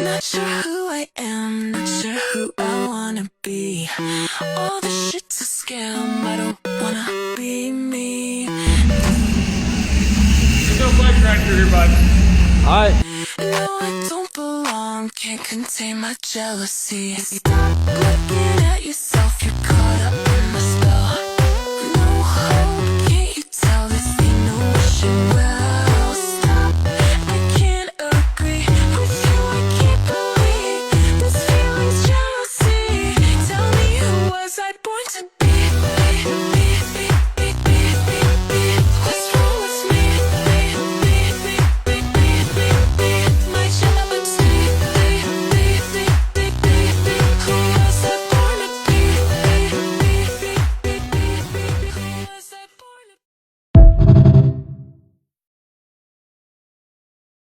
Not sure who I am, not sure who I wanna be. All this shit's a scam, I don't wanna be me. There's no blood pressure here, bud. Alright. No, I don't belong, can't contain my jealousy. Stop looking at yourself.